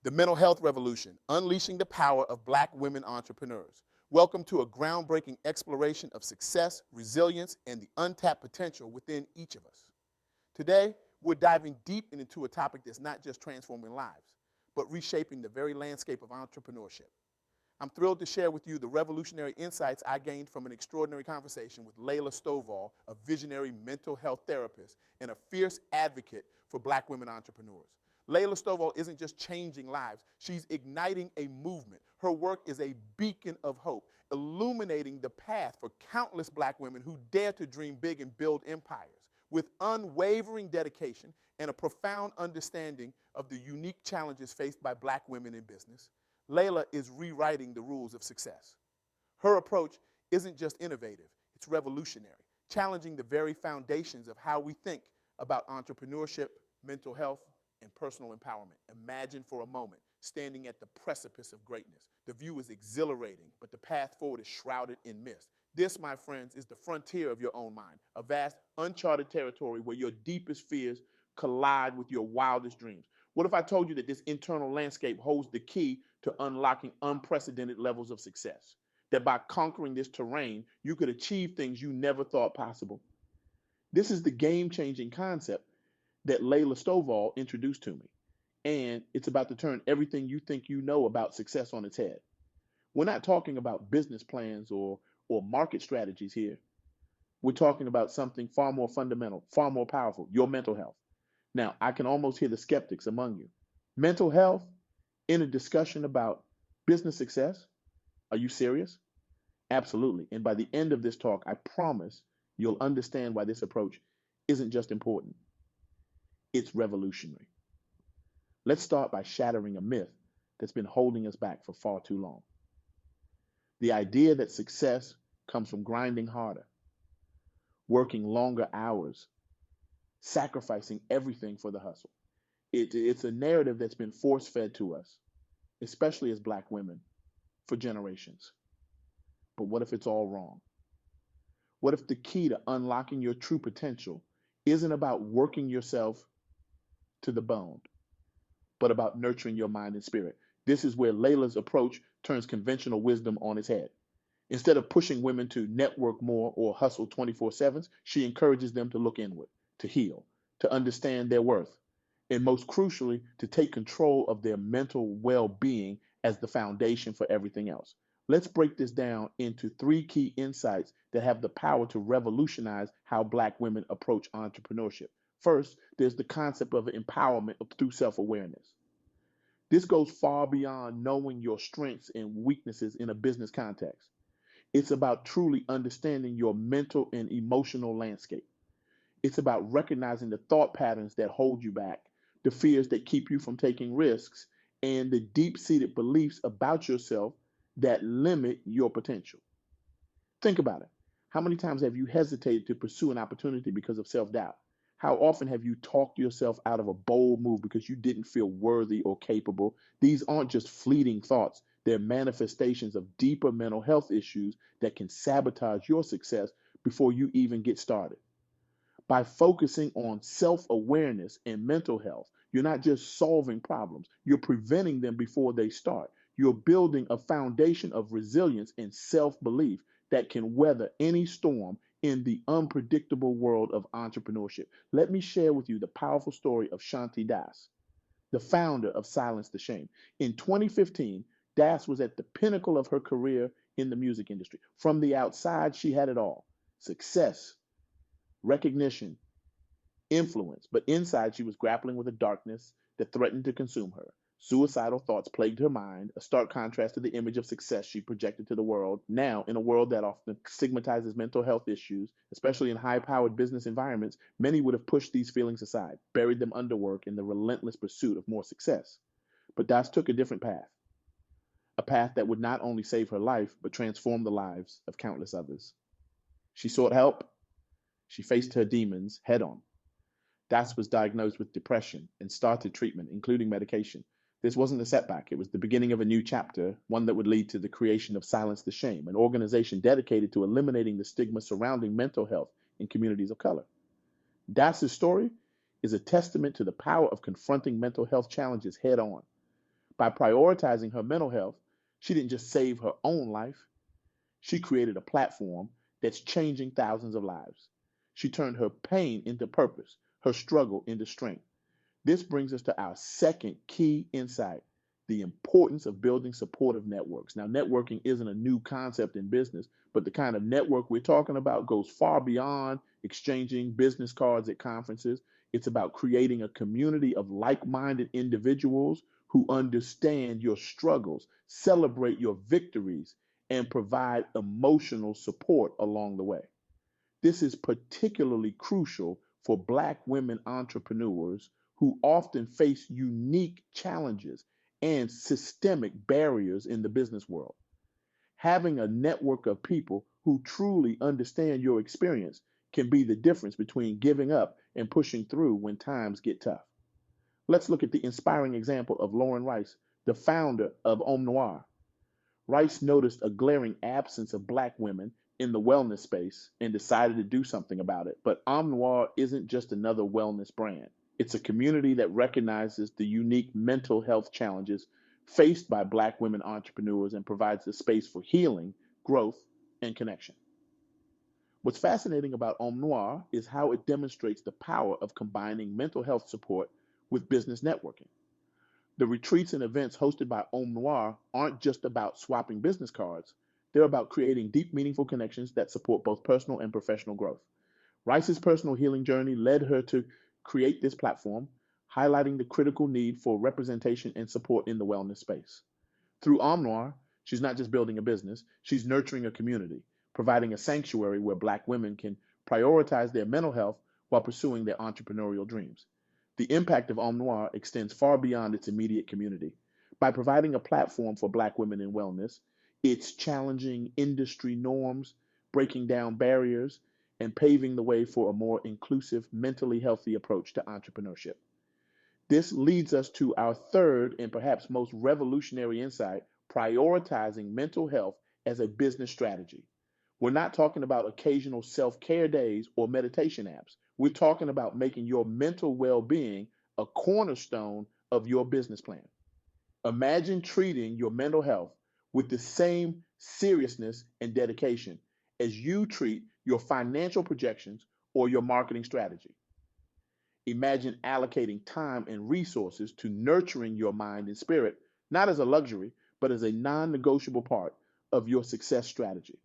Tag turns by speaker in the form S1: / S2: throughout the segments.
S1: The Mental Health Revolution, Unleashing the Power of Black Women Entrepreneurs. Welcome to a groundbreaking exploration of success, resilience, and the untapped potential within each of us. Today, we're diving deep into a topic that's not just transforming lives, but reshaping the very landscape of entrepreneurship. I'm thrilled to share with you the revolutionary insights I gained from an extraordinary conversation with Lela Stovall, a visionary mental health therapist and a fierce advocate for Black women entrepreneurs. Lela Stovall isn't just changing lives, she's igniting a movement. Her work is a beacon of hope, illuminating the path for countless Black women who dare to dream big and build empires. With unwavering dedication and a profound understanding of the unique challenges faced by Black women in business, Lela is rewriting the rules of success. Her approach isn't just innovative, it's revolutionary, challenging the very foundations of how we think about entrepreneurship, mental health, and personal empowerment. Imagine for a moment standing at the precipice of greatness. The view is exhilarating, but the path forward is shrouded in mist. This, my friends, is the frontier of your own mind, a vast, uncharted territory where your deepest fears collide with your wildest dreams. What if I told you that this internal landscape holds the key to unlocking unprecedented levels of success? That by conquering this terrain, you could achieve things you never thought possible. This is the game-changing concept that Lela Stovall introduced to me. And it's about to turn everything you think you know about success on its head. We're not talking about business plans or market strategies here. We're talking about something far more fundamental, far more powerful, your mental health. Now, I can almost hear the skeptics among you. Mental health in a discussion about business success? Are you serious? Absolutely. And by the end of this talk, I promise you'll understand why this approach isn't just important, it's revolutionary. Let's start by shattering a myth that's been holding us back for far too long. The idea that success comes from grinding harder, working longer hours, sacrificing everything for the hustle. It's a narrative that's been force fed to us, especially as Black women, for generations. But what if it's all wrong? What if the key to unlocking your true potential isn't about working yourself to the bone, but about nurturing your mind and spirit? This is where Lela's approach turns conventional wisdom on its head. Instead of pushing women to network more or hustle 24/7, she encourages them to look inward, to heal, to understand their worth, and most crucially, to take control of their mental well-being as the foundation for everything else. Let's break this down into three key insights that have the power to revolutionize how Black women approach entrepreneurship. First, there's the concept of empowerment through self-awareness. This goes far beyond knowing your strengths and weaknesses in a business context. It's about truly understanding your mental and emotional landscape. It's about recognizing the thought patterns that hold you back, the fears that keep you from taking risks, and the deep-seated beliefs about yourself that limit your potential. Think about it. How many times have you hesitated to pursue an opportunity because of self-doubt? How often have you talked yourself out of a bold move because you didn't feel worthy or capable? These aren't just fleeting thoughts. They're manifestations of deeper mental health issues that can sabotage your success before you even get started. By focusing on self-awareness and mental health, you're not just solving problems, you're preventing them before they start. You're building a foundation of resilience and self-belief that can weather any storm in the unpredictable world of entrepreneurship. Let me share with you the powerful story of Shanti Das, the founder of Silence the Shame. In 2015, Das was at the pinnacle of her career in the music industry. From the outside, she had it all: success, recognition, influence. But inside, she was grappling with a darkness that threatened to consume her. Suicidal thoughts plagued her mind, a stark contrast to the image of success she projected to the world. Now, in a world that often stigmatizes mental health issues, especially in high-powered business environments, many would have pushed these feelings aside, buried them under work in the relentless pursuit of more success. But Das took a different path, a path that would not only save her life, but transform the lives of countless others. She sought help. She faced her demons head on. Das was diagnosed with depression and started treatment, including medication. This wasn't a setback. It was the beginning of a new chapter, one that would lead to the creation of Silence the Shame, an organization dedicated to eliminating the stigma surrounding mental health in communities of color. Das's story is a testament to the power of confronting mental health challenges head on. By prioritizing her mental health, she didn't just save her own life, she created a platform that's changing thousands of lives. She turned her pain into purpose, her struggle into strength. This brings us to our second key insight: the importance of building supportive networks. Now, networking isn't a new concept in business, but the kind of network we're talking about goes far beyond exchanging business cards at conferences. It's about creating a community of like minded individuals who understand your struggles, celebrate your victories, and provide emotional support along the way. This is particularly crucial for Black women entrepreneurs who often face unique challenges and systemic barriers in the business world. Having a network of people who truly understand your experience can be the difference between giving up and pushing through when times get tough. Let's look at the inspiring example of Lauren Rice, the founder of Homme Noir. Rice noticed a glaring absence of Black women in the wellness space and decided to do something about it. But Homme Noir isn't just another wellness brand. It's a community that recognizes the unique mental health challenges faced by Black women entrepreneurs and provides a space for healing, growth, and connection. What's fascinating about Homme Noir is how it demonstrates the power of combining mental health support with business networking. The retreats and events hosted by Homme Noir aren't just about swapping business cards. They're about creating deep, meaningful connections that support both personal and professional growth. Rice's personal healing journey led her to create this platform, highlighting the critical need for representation and support in the wellness space. Through Homme Noir, she's not just building a business, she's nurturing a community, providing a sanctuary where Black women can prioritize their mental health while pursuing their entrepreneurial dreams. The impact of Homme Noir extends far beyond its immediate community. By providing a platform for Black women in wellness, it's challenging industry norms, breaking down barriers, and paving the way for a more inclusive, mentally healthy approach to entrepreneurship. This leads us to our third and perhaps most revolutionary insight: prioritizing mental health as a business strategy. We're not talking about occasional self care days or meditation apps. We're talking about making your mental well being a cornerstone of your business plan. Imagine treating your mental health with the same seriousness and dedication as you treat your financial projections or your marketing strategy. Imagine allocating time and resources to nurturing your mind and spirit, not as a luxury, but as a non negotiable part of your success strategy.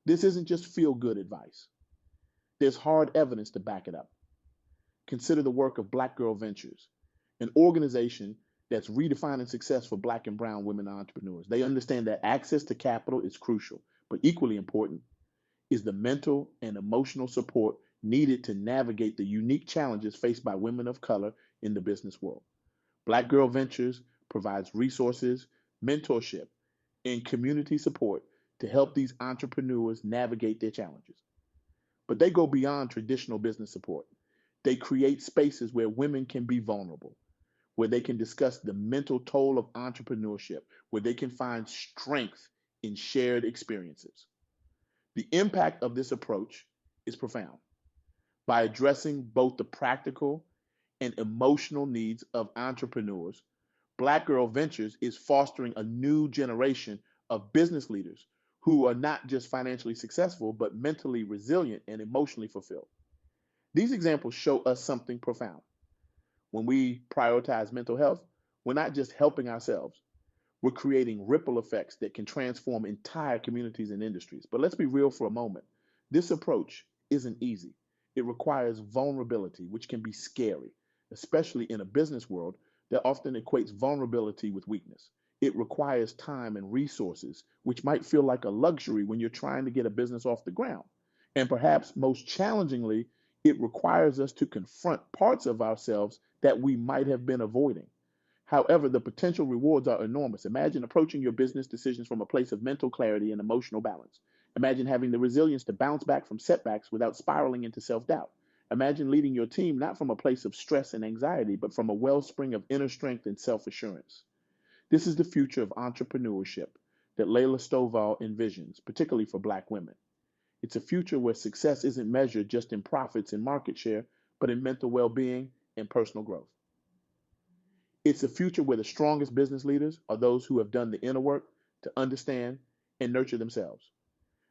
S1: This isn't just feel good advice, there's hard evidence to back it up. Consider the work of Black Girl Ventures, an organization that's redefining success for Black and brown women entrepreneurs. They understand that access to capital is crucial, but equally important is the mental and emotional support needed to navigate the unique challenges faced by women of color in the business world. Black Girl Ventures provides resources, mentorship, and community support to help these entrepreneurs navigate their challenges. But they go beyond traditional business support. They create spaces where women can be vulnerable, where they can discuss the mental toll of entrepreneurship, where they can find strength in shared experiences. The impact of this approach is profound. By addressing both the practical and emotional needs of entrepreneurs, Black Girl Ventures is fostering a new generation of business leaders who are not just financially successful, but mentally resilient and emotionally fulfilled. These examples show us something profound. When we prioritize mental health, we're not just helping ourselves, we're creating ripple effects that can transform entire communities and industries. But let's be real for a moment. This approach isn't easy. It requires vulnerability, which can be scary, especially in a business world that often equates vulnerability with weakness. It requires time and resources, which might feel like a luxury when you're trying to get a business off the ground. And perhaps most challengingly, it requires us to confront parts of ourselves that we might have been avoiding. However, the potential rewards are enormous. Imagine approaching your business decisions from a place of mental clarity and emotional balance. Imagine having the resilience to bounce back from setbacks without spiraling into self doubt. Imagine leading your team not from a place of stress and anxiety, but from a wellspring of inner strength and self assurance. This is the future of entrepreneurship that Lela Stovall envisions, particularly for Black women. It's a future where success isn't measured just in profits and market share, but in mental well being and personal growth. It's a future where the strongest business leaders are those who have done the inner work to understand and nurture themselves.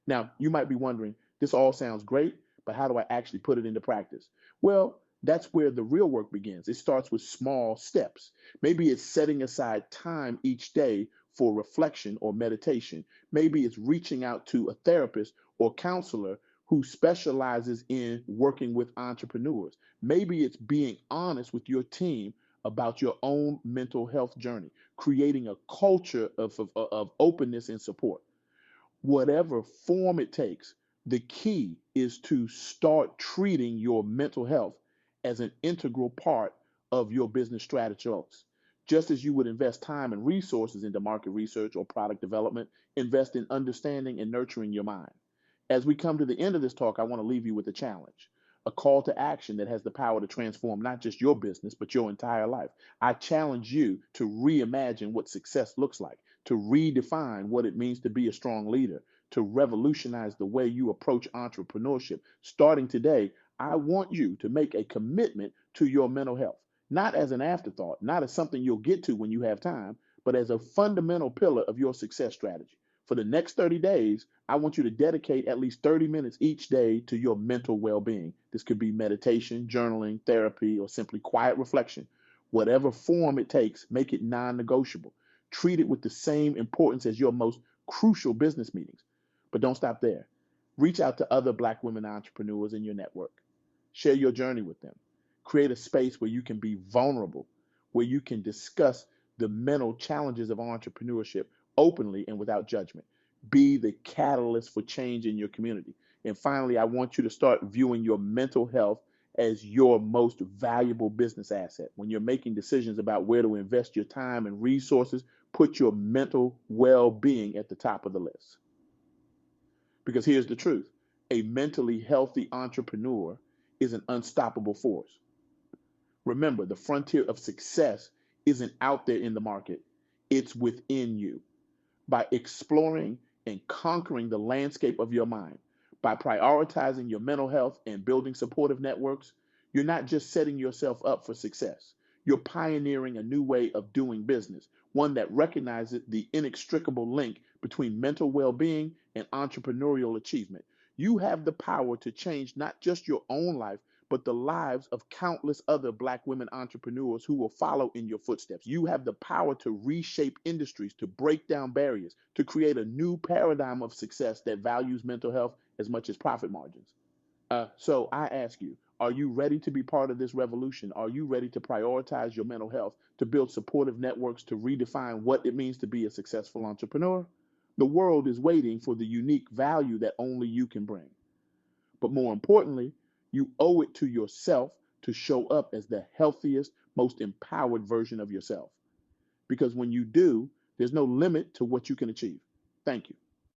S1: Now, you might be wondering, this all sounds great, but how do I actually put it into practice? Well, that's where the real work begins. It starts with small steps. Maybe it's setting aside time each day for reflection or meditation. Maybe it's reaching out to a therapist or counselor who specializes in working with entrepreneurs. Maybe it's being honest with your team about your own mental health journey, creating a culture of openness and support. Whatever form it takes, the key is to start treating your mental health as an integral part of your business strategy. Just as you would invest time and resources into market research or product development, invest in understanding and nurturing your mind. As we come to the end of this talk, I want to leave you with a challenge, a call to action that has the power to transform not just your business, but your entire life. I challenge you to reimagine what success looks like, to redefine what it means to be a strong leader, to revolutionize the way you approach entrepreneurship. Starting today, I want you to make a commitment to your mental health, not as an afterthought, not as something you'll get to when you have time, but as a fundamental pillar of your success strategy. For the next 30 days, I want you to dedicate at least 30 minutes each day to your mental well being. This could be meditation, journaling, therapy, or simply quiet reflection. Whatever form it takes, make it non negotiable. Treat it with the same importance as your most crucial business meetings. But don't stop there. Reach out to other Black women entrepreneurs in your network. Share your journey with them. Create a space where you can be vulnerable, where you can discuss the mental challenges of entrepreneurship openly and without judgment. Be the catalyst for change in your community. And finally, I want you to start viewing your mental health as your most valuable business asset. When you're making decisions about where to invest your time and resources, put your mental well being at the top of the list. Because here's the truth, a mentally healthy entrepreneur is an unstoppable force. Remember, the frontier of success isn't out there in the market, it's within you. By exploring and conquering the landscape of your mind, by prioritizing your mental health and building supportive networks, you're not just setting yourself up for success. You're pioneering a new way of doing business, one that recognizes the inextricable link between mental well being and entrepreneurial achievement. You have the power to change not just your own life, but the lives of countless other Black women entrepreneurs who will follow in your footsteps. You have the power to reshape industries, to break down barriers, to create a new paradigm of success that values mental health as much as profit margins. So I ask you, are you ready to be part of this revolution? Are you ready to prioritize your mental health, to build supportive networks, to redefine what it means to be a successful entrepreneur? The world is waiting for the unique value that only you can bring. But more importantly, you owe it to yourself to show up as the healthiest, most empowered version of yourself. Because when you do, there's no limit to what you can achieve. Thank you.